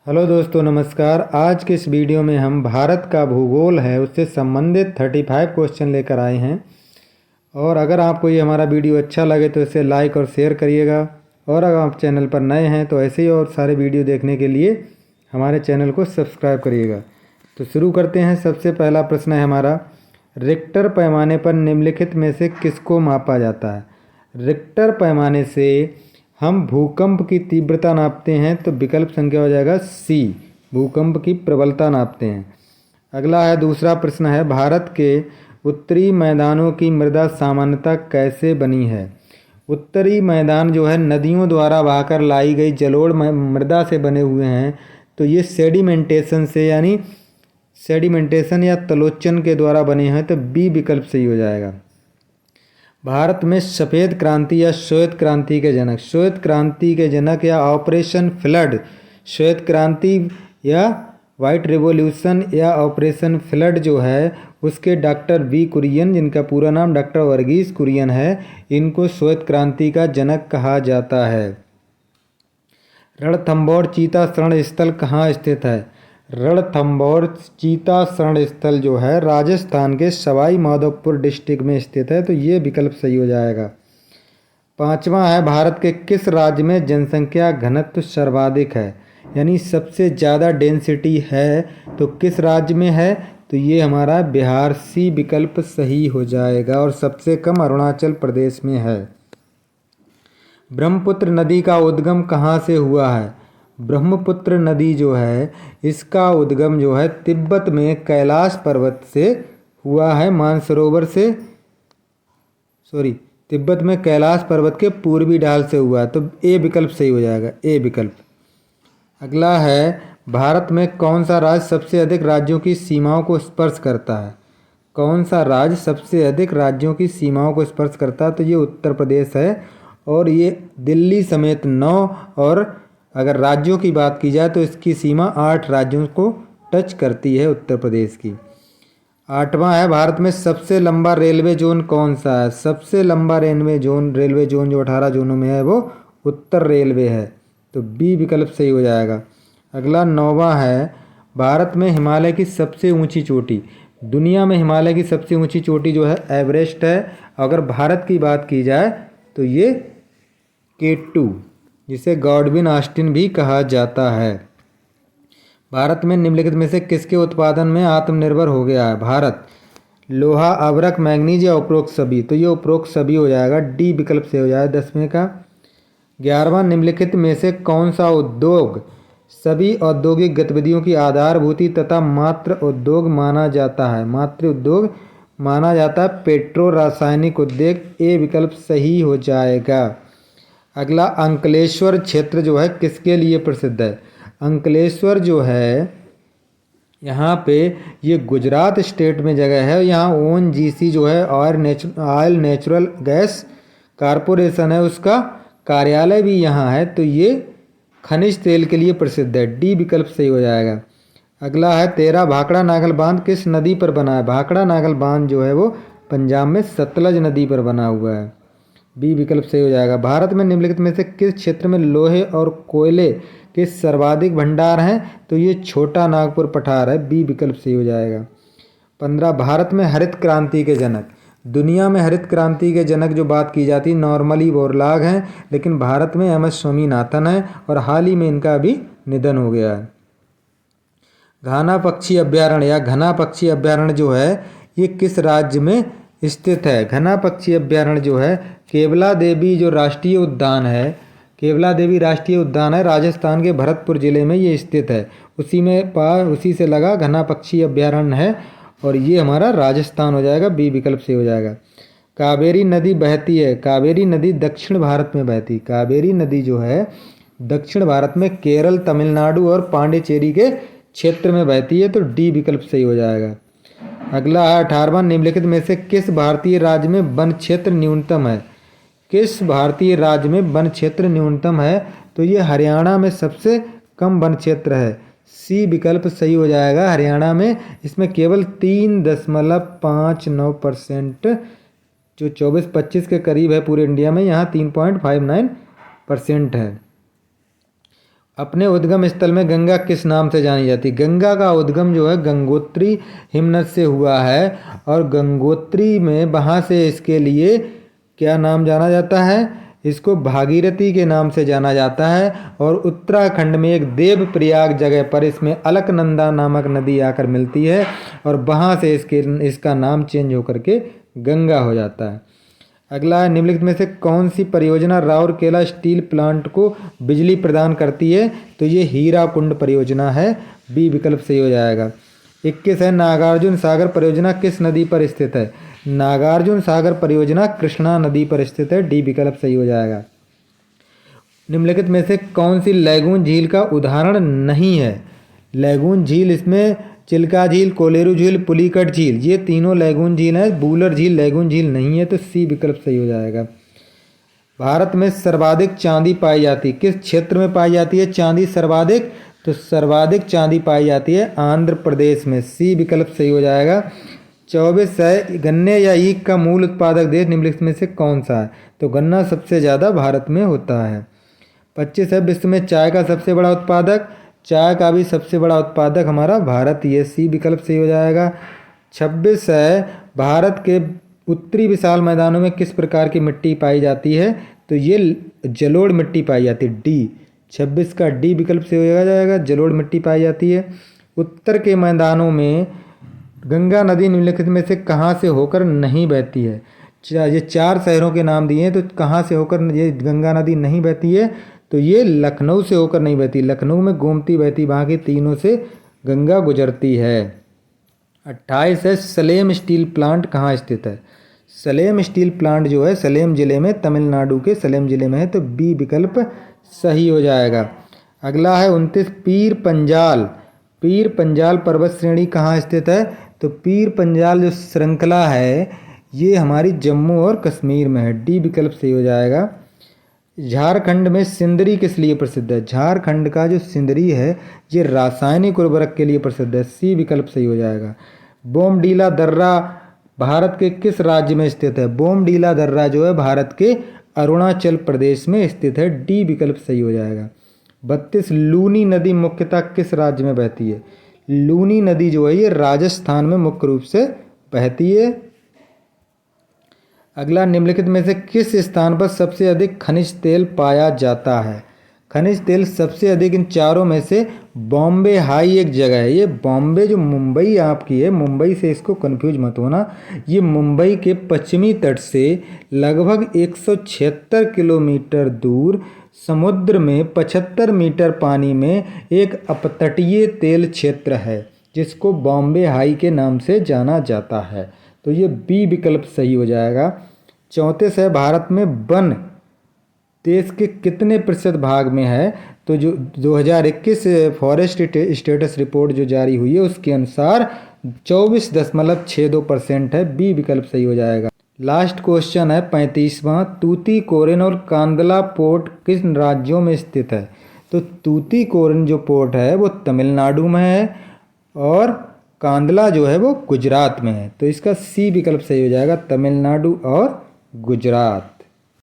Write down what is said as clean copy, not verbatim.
Hello दोस्तों, नमस्कार। आज के इस वीडियो में हम भारत का भूगोल है उससे संबंधित 35 क्वेश्चन लेकर आए हैं। और अगर आपको ये हमारा वीडियो अच्छा लगे तो इसे लाइक और शेयर करिएगा। और अगर आप चैनल पर नए हैं तो ऐसे ही और सारे वीडियो देखने के लिए हमारे चैनल को सब्सक्राइब करिएगा। तो शुरू करते हैं। सबसे पहला प्रश्न है हमारा, रिक्टर पैमाने पर निम्नलिखित में से किसको मापा जाता है? रिक्टर पैमाने से हम भूकंप की तीव्रता नापते हैं, तो विकल्प संख्या हो जाएगा सी, भूकंप की प्रबलता नापते हैं। अगला है, दूसरा प्रश्न है, भारत के उत्तरी मैदानों की मृदा सामान्यतः कैसे बनी है? उत्तरी मैदान जो है नदियों द्वारा बहाकर लाई गई जलोढ़ मृदा से बने हुए हैं। तो ये सेडिमेंटेशन से यानी सेडिमेंटेशन या तलोचन के द्वारा बने हैं, तो बी विकल्प सही हो जाएगा। भारत में सफ़ेद क्रांति या श्वेत क्रांति के जनक, श्वेत क्रांति के जनक या ऑपरेशन फ्लड, श्वेत क्रांति या वाइट रिवॉल्यूशन या ऑपरेशन फ्लड जो है उसके डॉक्टर वी कुरियन, जिनका पूरा नाम डॉक्टर वर्गीस कुरियन है, इनको श्वेत क्रांति का जनक कहा जाता है। रणथंभौर चीता शरण स्थल कहाँ स्थित है? रणथंभौर चीता शरण स्थल जो है राजस्थान के सवाई माधोपुर डिस्ट्रिक्ट में स्थित है, तो ये विकल्प सही हो जाएगा। पांचवा है, भारत के किस राज्य में जनसंख्या घनत्व सर्वाधिक है? यानी सबसे ज़्यादा डेंसिटी है तो किस राज्य में है? तो ये हमारा बिहार, सी विकल्प सही हो जाएगा। और सबसे कम अरुणाचल प्रदेश में है। ब्रह्मपुत्र नदी का उद्गम कहाँ से हुआ है? ब्रह्मपुत्र नदी जो है इसका उद्गम जो है तिब्बत में कैलाश पर्वत से हुआ है, मानसरोवर से, तिब्बत में कैलाश पर्वत के पूर्वी ढाल से हुआ है, तो ए विकल्प सही हो जाएगा, ए विकल्प। अगला है, भारत में कौन सा राज्य सबसे अधिक राज्यों की सीमाओं को स्पर्श करता है? कौन सा राज्य सबसे अधिक राज्यों की सीमाओं को स्पर्श करता है? तो ये उत्तर प्रदेश है। और ये दिल्ली समेत 9, और अगर राज्यों की बात की जाए तो इसकी सीमा 8 राज्यों को टच करती है, उत्तर प्रदेश की। आठवां है, भारत में सबसे लंबा रेलवे जोन कौन सा है? सबसे लंबा रेलवे जोन जो 18 जोनों में है वो उत्तर रेलवे है, तो बी विकल्प सही हो जाएगा। अगला 9वां है, भारत में हिमालय की सबसे ऊंची चोटी, दुनिया में हिमालय की सबसे ऊंची चोटी जो है एवरेस्ट है। अगर भारत की बात की जाए तो ये K2, जिसे गॉडविन ऑस्टिन भी कहा जाता है। भारत में निम्नलिखित में से किसके उत्पादन में आत्मनिर्भर हो गया है? भारत लोहा, अभ्रक, मैंगनीज या उपरोक्त सभी? तो ये उपरोक्त सभी हो जाएगा, डी विकल्प से हो जाएगा 10वें का। 11वां, निम्नलिखित में से कौन सा उद्योग सभी औद्योगिक गतिविधियों की आधारभूति तथा मात्र उद्योग माना जाता है? मात्र उद्योग माना जाता है पेट्रो रासायनिक उद्योग, ए विकल्प सही हो जाएगा। अगला, अंकलेश्वर क्षेत्र जो है किसके लिए प्रसिद्ध है? अंकलेश्वर जो है यहाँ पे ये गुजरात स्टेट में जगह है। यहाँ ONGC जो है ऑयल नेचुरल गैस कारपोरेशन है, उसका कार्यालय भी यहाँ है, तो ये खनिज तेल के लिए प्रसिद्ध है, डी विकल्प सही हो जाएगा। अगला है 13, भाखड़ा नागल बांध किस नदी पर बना है? भाखड़ा नागल बांध जो है वो पंजाब में सतलज नदी पर बना हुआ है, बी विकल्प सही हो जाएगा। भारत में निम्नलिखित में से किस क्षेत्र में लोहे और कोयले के सर्वाधिक भंडार हैं? तो ये छोटा नागपुर पठार है, बी विकल्प सही हो जाएगा। 15, भारत में हरित क्रांति के जनक, दुनिया में हरित क्रांति के जनक जो बात की जाती है नॉर्मली बोरलॉग हैं, लेकिन भारत में MS स्वामीनाथन है, और हाल ही में इनका भी निधन हो गया है। घना पक्षी अभ्यारण्य या घना पक्षी अभ्यारण्य जो है ये किस राज्य में स्थित है? घना पक्षी अभ्यारण्य जो है केवला देवी जो राष्ट्रीय उद्यान है, केवला देवी राष्ट्रीय उद्यान है, राजस्थान के भरतपुर जिले में ये स्थित है। उसी से लगा घना पक्षी अभ्यारण्य है, और ये हमारा राजस्थान हो जाएगा, बी विकल्प से हो जाएगा। कावेरी नदी बहती है, कावेरी नदी दक्षिण भारत में बहती, कावेरी नदी जो है दक्षिण भारत में केरल, तमिलनाडु और पांडिचेरी के क्षेत्र में बहती है, तो डी विकल्प सही हो जाएगा। अगला है 18वां, निम्नलिखित में से किस भारतीय राज्य में वन क्षेत्र न्यूनतम है? किस भारतीय राज्य में वन क्षेत्र न्यूनतम है? तो ये हरियाणा में सबसे कम वन क्षेत्र है, सी विकल्प सही हो जाएगा। हरियाणा में इसमें केवल 3.59%, जो 24-25 के करीब है पूरे इंडिया में, यहाँ 3.59% है। अपने उद्गम स्थल में गंगा किस नाम से जानी जाती है? गंगा का उद्गम जो है गंगोत्री हिमनद से हुआ है और गंगोत्री में वहाँ से इसके लिए क्या नाम जाना जाता है? इसको भागीरथी के नाम से जाना जाता है। और उत्तराखंड में एक देवप्रयाग जगह पर इसमें अलकनंदा नामक नदी आकर मिलती है और वहाँ से इसका नाम चेंज होकर के गंगा हो जाता है। अगला है, निम्नलिखित में से कौन सी परियोजना राउरकेला स्टील प्लांट को बिजली प्रदान करती है? तो ये हीराकुंड परियोजना है, बी विकल्प सही हो जाएगा। 21 है, नागार्जुन सागर परियोजना किस नदी पर स्थित है? नागार्जुन सागर परियोजना कृष्णा नदी पर स्थित है, डी विकल्प सही हो जाएगा। निम्नलिखित में से कौन सी लैगून झील का उदाहरण नहीं है? लैगून झील इसमें चिल्का झील, कोलेरू झील, पुलिकट झील, ये तीनों लैगून झील हैं। बूलर झील लैगून झील नहीं है, तो सी विकल्प सही हो जाएगा। भारत में सर्वाधिक चांदी पाई जाती किस क्षेत्र में पाई जाती है चांदी सर्वाधिक? तो सर्वाधिक चांदी पाई जाती है आंध्र प्रदेश में, सी विकल्प सही हो जाएगा। 24 है, गन्ने या ईख का मूल उत्पादक देश निम्नलिखित में से कौन सा है? तो गन्ना सबसे ज़्यादा भारत में होता है। 25 है, विश्व में चाय का सबसे बड़ा उत्पादक? चाय का भी सबसे बड़ा उत्पादक हमारा भारत, ये सी विकल्प सही हो जाएगा। 26 है, भारत के उत्तरी विशाल मैदानों में किस प्रकार की मिट्टी पाई जाती है? तो ये जलोढ़ मिट्टी पाई जाती है, डी। 26 का डी विकल्प से हो जाएगा, जलोढ़ मिट्टी पाई जाती है। उत्तर के मैदानों में गंगा नदी निम्नलिखित में से कहाँ से होकर नहीं बहती है? ये 4 शहरों के नाम दिए हैं, तो कहाँ से होकर ये गंगा नदी नहीं बहती है? तो ये लखनऊ से होकर नहीं बहती, लखनऊ में गोमती बहती, वहाँ के तीनों से गंगा गुजरती है। 28 है, सलेम स्टील प्लांट कहाँ स्थित है? सलेम स्टील प्लांट जो है सलेम जिले में, तमिलनाडु के सलेम जिले में है, तो बी विकल्प सही हो जाएगा। अगला है 29, पीर पंजाल पर्वत श्रेणी कहाँ स्थित है? तो पीर पंजाल जो श्रृंखला है ये हमारी जम्मू और कश्मीर में है, डी विकल्प सही हो जाएगा। झारखंड में सिंदरी किस लिए प्रसिद्ध है? झारखंड का जो सिंदरी है ये रासायनिक उर्वरक के लिए प्रसिद्ध है, सी विकल्प सही हो जाएगा। बोमडीला दर्रा भारत के किस राज्य में स्थित है? बोमडीला दर्रा जो है भारत के अरुणाचल प्रदेश में स्थित है, डी विकल्प सही हो जाएगा। 32, लूनी नदी मुख्यतः किस राज्य में बहती है? लूनी नदी जो है ये राजस्थान में मुख्य रूप से बहती है। अगला, निम्नलिखित में से किस स्थान पर सबसे अधिक खनिज तेल पाया जाता है? खनिज तेल सबसे अधिक इन चारों में से बॉम्बे हाई एक जगह है, ये बॉम्बे जो मुंबई आपकी है, मुंबई से इसको कंफ्यूज मत होना, ये मुंबई के पश्चिमी तट से लगभग 176 किलोमीटर दूर समुद्र में 75 मीटर पानी में एक अपतटीय तेल क्षेत्र है जिसको बॉम्बे हाई के नाम से जाना जाता है, तो ये बी विकल्प सही हो जाएगा। 34 है, भारत में वन देश के कितने प्रतिशत भाग में है? तो जो 2021 फॉरेस्ट स्टेटस रिपोर्ट जो जारी हुई है उसके अनुसार 24.62% है, बी विकल्प सही हो जाएगा। लास्ट क्वेश्चन है 35वां, तूतीकोरिन और कांदला पोर्ट किस राज्यों में स्थित है? तो तूतीकोरिन जो पोर्ट है वो तमिलनाडु में है और कांदला जो है वो गुजरात में है, तो इसका सी विकल्प सही हो जाएगा, तमिलनाडु और गुजरात।